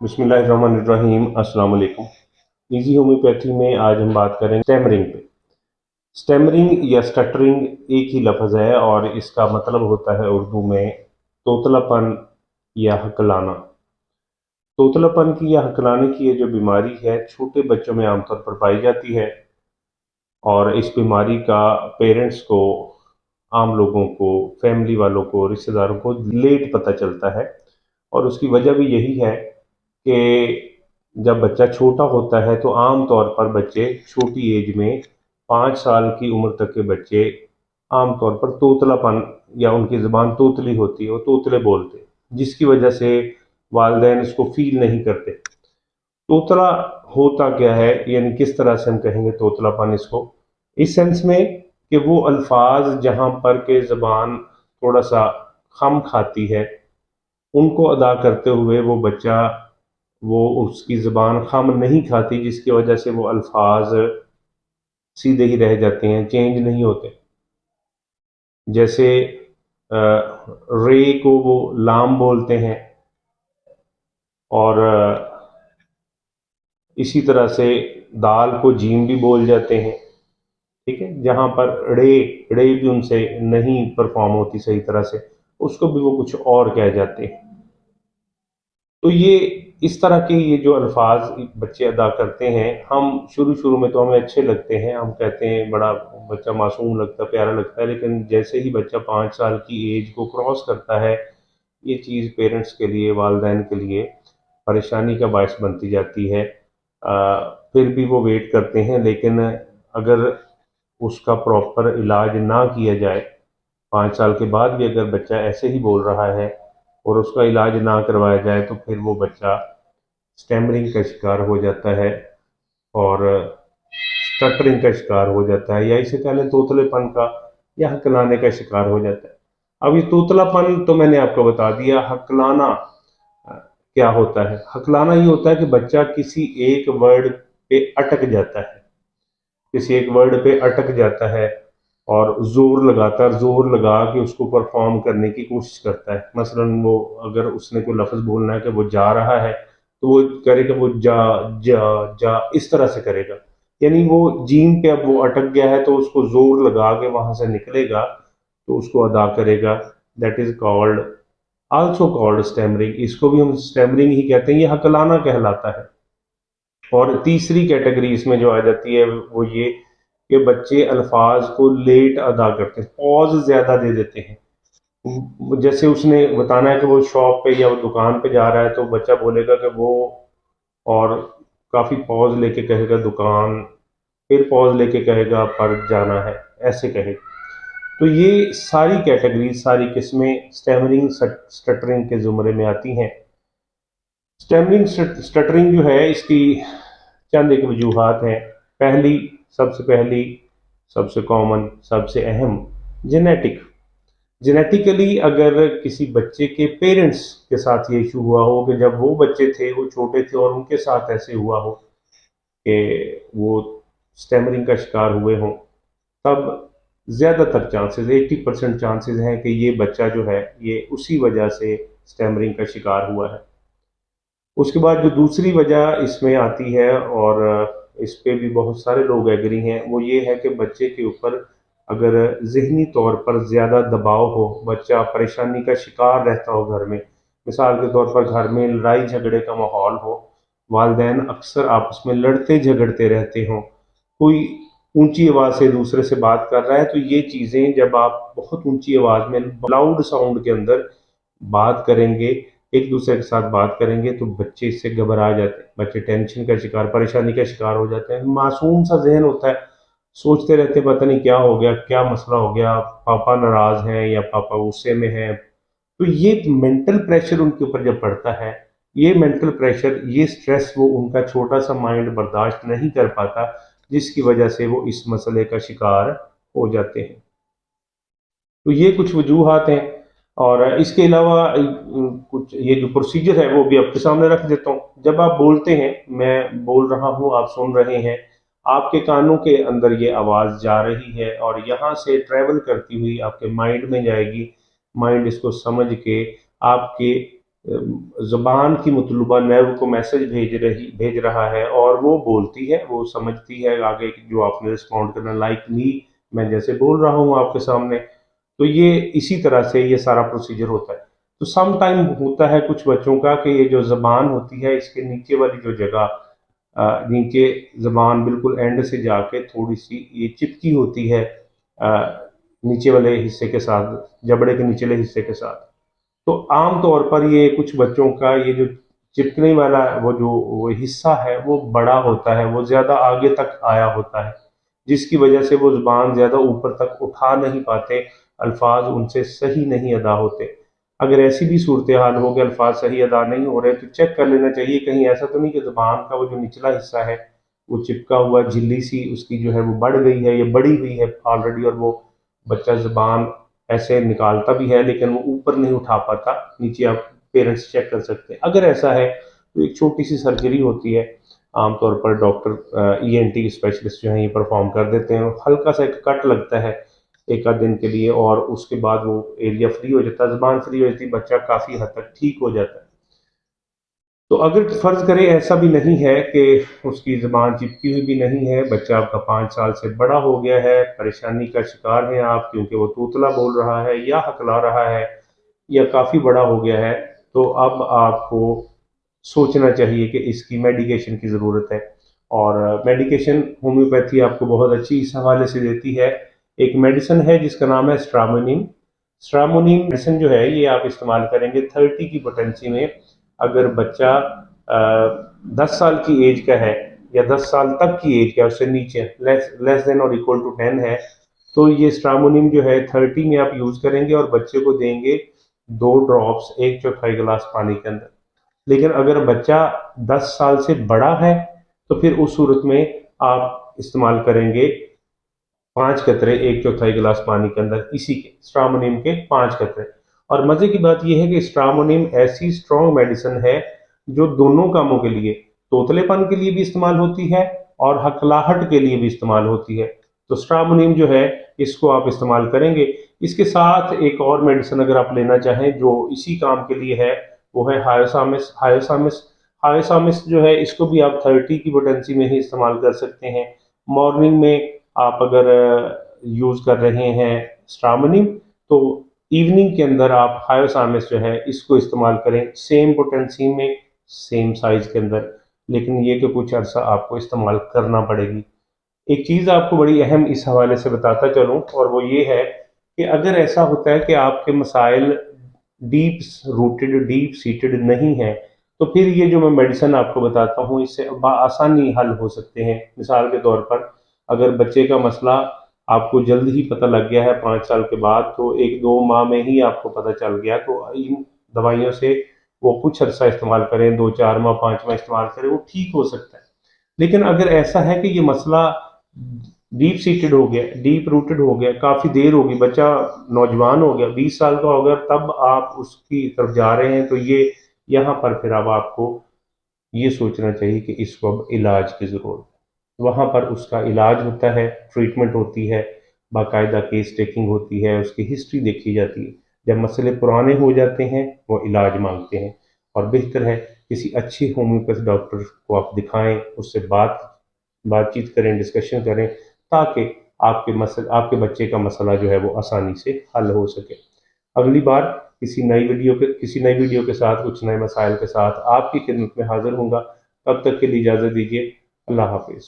बिस्मिल्लाहिर्रहमानिर्रहीम। अस्सलाम वालेकुम। इजी होम्योपैथी में आज हम बात करेंगे स्टैमरिंग पे। स्टैमरिंग या स्टटरिंग एक ही लफ्ज़ है और इसका मतलब होता है उर्दू में तोतलापन या हकलाना। तोतलापन की या हकलाने की ये जो बीमारी है छोटे बच्चों में आमतौर पर पाई जाती है और इस बीमारी का पेरेंट्स को, आम लोगों को, फैमिली वालों को, रिश्तेदारों को लेट पता चलता है। और उसकी वजह भी यही है कि जब बच्चा छोटा होता है तो आम तौर पर बच्चे छोटी एज में 5 साल की उम्र तक के बच्चे आम तौर पर तोतलापन या उनकी ज़बान तोतली होती है, वो तोतले बोलते हैं, जिसकी वजह से वालिदैन इसको फील नहीं करते। तोतला होता क्या है, यानी किस तरह से हम कहेंगे तोतलापन इसको, इस सेंस में कि वो अल्फाज जहाँ पर के ज़बान थोड़ा सा खम खाती है उनको अदा करते हुए वो बच्चा, वो उसकी ज़बान खम नहीं खाती, जिसकी वजह से वो अल्फाज सीधे ही रह जाते हैं, चेंज नहीं होते। जैसे रे को वो लाम बोलते हैं और इसी तरह से दाल को जीम भी बोल जाते हैं। ठीक है, जहाँ पर रे रे भी उनसे नहीं परफॉर्म होती सही तरह से, उसको भी वो कुछ और कह जाते हैं। तो ये इस तरह के ये जो अल्फाज बच्चे अदा करते हैं, हम शुरू शुरू में तो हमें अच्छे लगते हैं, हम कहते हैं बड़ा बच्चा मासूम लगता है, प्यारा लगता है, लेकिन जैसे ही बच्चा 5 साल की एज को क्रॉस करता है, ये चीज़ पेरेंट्स के लिए, वालिदैन के लिए परेशानी का बायस बनती जाती है। फिर भी वो वेट करते हैं, लेकिन अगर उसका प्रॉपर इलाज ना किया जाए, 5 साल के बाद भी अगर बच्चा ऐसे ही बोल रहा है और उसका इलाज ना करवाया जाए तो फिर वो बच्चा स्टैमरिंग का शिकार हो जाता है और स्टटरिंग का शिकार हो जाता है, या इसे कह लें तोतलेपन का या हकलाने का शिकार हो जाता है। अब ये तोतलापन तो मैंने आपको बता दिया। हकलाना क्या होता है? हकलाना ये होता है कि बच्चा किसी एक वर्ड पे अटक जाता है, किसी एक वर्ड पे अटक जाता है और जोर लगा के उसको परफॉर्म करने की कोशिश करता है। मसलन वो, अगर उसने कोई लफ्ज़ बोलना है कि वो जा रहा है, तो वो करेगा, वो जा जा जा इस तरह से करेगा, यानी वो जीम पे अब वो अटक गया है, तो उसको जोर लगा के वहां से निकलेगा तो उसको अदा करेगा। That is called, also called stammering. इसको भी हम स्टैमरिंग ही कहते हैं, ये हकलाना कहलाता है। और तीसरी कैटेगरी इसमें जो आ जाती है वो ये कि बच्चे अल्फाज को लेट अदा करते हैं, पॉज ज़्यादा दे देते हैं। जैसे उसने बताना है कि वो शॉप पे या वो दुकान पे जा रहा है, तो बच्चा बोलेगा कि वो, और काफ़ी पॉज लेके कहेगा दुकान, फिर पॉज लेके कहेगा पर जाना है, ऐसे कहेगा। तो ये सारी कैटेगरी, सारी किस्में स्टैमरिंग स्टटरिंग के ज़ुमरे में आती हैं। स्टैमरिंग स्टटरिंग जो है, इसकी चंद एक वजूहात हैं। पहली, सबसे पहली, सबसे कॉमन, सबसे अहम, जेनेटिक। जेनेटिकली अगर किसी बच्चे के पेरेंट्स के साथ ये इशू हुआ हो कि जब वो बच्चे थे, वो छोटे थे और उनके साथ ऐसे हुआ हो कि वो स्टैमरिंग का शिकार हुए हों, तब ज़्यादातर चांसेस, 80% चांसेस हैं कि ये बच्चा जो है ये उसी वजह से स्टैमरिंग का शिकार हुआ है। उसके बाद जो दूसरी वजह इसमें आती है, और इस पे भी बहुत सारे लोग एग्री हैं, वो ये है कि बच्चे के ऊपर अगर ज़हनी तौर पर ज़्यादा दबाव हो, बच्चा परेशानी का शिकार रहता हो घर में, मिसाल के तौर पर घर में लड़ाई झगड़े का माहौल हो, वालिदैन अक्सर आपस में लड़ते झगड़ते रहते हों, कोई ऊंची आवाज़ से दूसरे से बात कर रहा है, तो ये चीज़ें जब आप बहुत ऊंची आवाज़ में, लाउड साउंड के अंदर बात करेंगे, एक दूसरे के साथ बात करेंगे, तो बच्चे इससे घबरा जाते हैं, बच्चे टेंशन का शिकार, परेशानी का शिकार हो जाते हैं। मासूम सा जहन होता है, सोचते रहते हैं पता नहीं क्या हो गया, क्या मसला हो गया, पापा नाराज हैं या पापा गुस्से में हैं। तो ये मेंटल प्रेशर उनके ऊपर जब पड़ता है, ये मेंटल प्रेशर, ये स्ट्रेस वो उनका छोटा सा माइंड बर्दाश्त नहीं कर पाता, जिसकी वजह से वो इस मसले का शिकार हो जाते हैं। तो ये कुछ वजूहात हैं। और इसके अलावा कुछ ये जो प्रोसीजर है वो भी आपके सामने रख देता हूँ। जब आप बोलते हैं, मैं बोल रहा हूँ, आप सुन रहे हैं, आपके कानों के अंदर ये आवाज़ जा रही है और यहाँ से ट्रैवल करती हुई आपके माइंड में जाएगी। माइंड इसको समझ के आपके ज़ुबान की मतलूबा नर्व को मैसेज भेज रहा है और वो बोलती है, वो समझती है आगे जो आपने रिस्पॉन्ड करना, लाइक मी, मैं जैसे बोल रहा हूँ आपके सामने। तो ये इसी तरह से ये सारा प्रोसीजर होता है। तो सम टाइम होता है कुछ बच्चों का कि ये जो ज़बान होती है इसके नीचे वाली जो जगह, नीचे ज़बान बिल्कुल एंड से जाके थोड़ी सी ये चिपकी होती है नीचे वाले हिस्से के साथ, जबड़े के निचले हिस्से के साथ। तो आम तौर पर ये कुछ बच्चों का ये जो चिपकने वाला वो हिस्सा है वो बड़ा होता है, वो ज़्यादा आगे तक आया होता है, जिसकी वजह से वो ज़ुबान ज़्यादा ऊपर तक उठा नहीं पाते, अल्फाज उनसे सही नहीं अदा होते। अगर ऐसी भी सूरत हाल हो कि अल्फाज सही अदा नहीं हो रहे तो चेक कर लेना चाहिए कहीं ऐसा तो नहीं कि ज़ुबान का वो जो निचला हिस्सा है वो चिपका हुआ झिल्ली सी उसकी जो है वो बढ़ गई है या बड़ी हुई है ऑलरेडी, और वो बच्चा ज़ुबान ऐसे निकालता भी है लेकिन वो ऊपर नहीं उठा पाता। नीचे आप पेरेंट्स चेक कर सकते हैं। अगर ऐसा है तो एक छोटी सी सर्जरी होती है, आमतौर पर डॉक्टर ईएनटी स्पेशलिस्ट जो है ये परफॉर्म कर देते हैं। हल्का सा एक कट लगता है एक आध दिन के लिए और उसके बाद वो एरिया फ्री हो जाता है, ज़ुबान फ्री हो जाती है, बच्चा काफ़ी हद तक ठीक हो जाता है। तो अगर फर्ज करें ऐसा भी नहीं है कि उसकी ज़बान चिपकी हुई भी नहीं है, बच्चा आपका 5 साल से बड़ा हो गया है, परेशानी का शिकार हैं आप क्योंकि वो तूतला बोल रहा है या हकला रहा है या काफ़ी बड़ा हो गया है, तो अब आपको सोचना चाहिए कि इसकी मेडिकेशन की ज़रूरत है। और मेडिकेशन होम्योपैथी आपको बहुत अच्छी इस हवाले से देती है। एक मेडिसिन है जिसका नाम है स्ट्रामोनिम। स्ट्रामोनिम मेडिसिन जो है ये आप इस्तेमाल करेंगे 30 की पोटेंसी में। अगर बच्चा 10 साल की एज का है या 10 साल तक की एज का है, उससे नीचे लेस देन और इक्वल टू 10 है, तो ये स्ट्रामोनिम जो है 30 में आप यूज़ करेंगे और बच्चे को देंगे 2 ड्रॉप्स 1/4 गिलास पानी के अंदर। लेकिन अगर बच्चा 10 साल से बड़ा है तो फिर उस सूरत में आप इस्तेमाल करेंगे 5 कतरे 1/4 गिलास पानी के अंदर, इसी के स्ट्रामोनिम के 5 कतरे। और मजे की बात यह है कि स्ट्रामोनिम ऐसी स्ट्रॉन्ग मेडिसिन है जो दोनों कामों के लिए, तोतलेपन के लिए भी इस्तेमाल होती है और हकलाहट के लिए भी इस्तेमाल होती है। तो स्ट्रामोनिम जो है इसको आप इस्तेमाल करेंगे। इसके साथ एक और मेडिसिन अगर आप लेना चाहें जो इसी काम के लिए है वो है हायोसामिस। हायोसामिस हायोसामिस जो है इसको भी आप 30 की पोटेंसी में ही इस्तेमाल कर सकते हैं। मॉर्निंग में आप अगर यूज़ कर रहे हैं स्ट्रामोनिम तो इवनिंग के अंदर आप हायोसामिस जो है इसको इस्तेमाल करें, सेम पोटेंसी में सेम साइज के अंदर, लेकिन ये कि कुछ अर्सा आपको इस्तेमाल करना पड़ेगी। एक चीज़ आपको बड़ी अहम इस हवाले से बताता चलूँ और वो ये है कि अगर ऐसा होता है कि आपके मसाइल डीप रूटेड डीप सीटेड नहीं है तो फिर ये जो मैं मेडिसिन आपको बताता हूँ इससे आसानी हल हो सकते हैं। मिसाल के तौर पर अगर बच्चे का मसला आपको जल्द ही पता लग गया है 5 साल के बाद, तो 1-2 माह में ही आपको पता चल गया, तो इन दवाइयों से वो कुछ अर्सा इस्तेमाल करें, 2-4 माह 5 माह इस्तेमाल करें, वो ठीक हो सकता है। लेकिन अगर ऐसा है कि ये मसला डीप सीटेड हो गया, डीप रूटेड हो गया, काफ़ी देर होगी, बच्चा नौजवान हो गया, 20 साल का हो गया, तब आप उसकी तरफ जा रहे हैं, तो ये यहाँ पर फिर अब आपको ये सोचना चाहिए कि इसको अब इलाज की ज़रूरत है। वहाँ पर उसका इलाज होता है, ट्रीटमेंट होती है, बाकायदा केस टेकिंग होती है, उसकी हिस्ट्री देखी जाती है। जब मसले पुराने हो जाते हैं वो इलाज मांगते हैं और बेहतर है किसी अच्छे होम्योपैथ डॉक्टर को आप दिखाएं, उससे बातचीत करें, डिस्कशन करें, ताकि आपके बच्चे का मसला जो है वो आसानी से हल हो सके। अगली बार किसी नई वीडियो के साथ, कुछ नए मसाइल के साथ आपकी खिदमत में हाजिर होऊंगा। तब तक के लिए इजाज़त दीजिए। अल्लाह हाफिज़।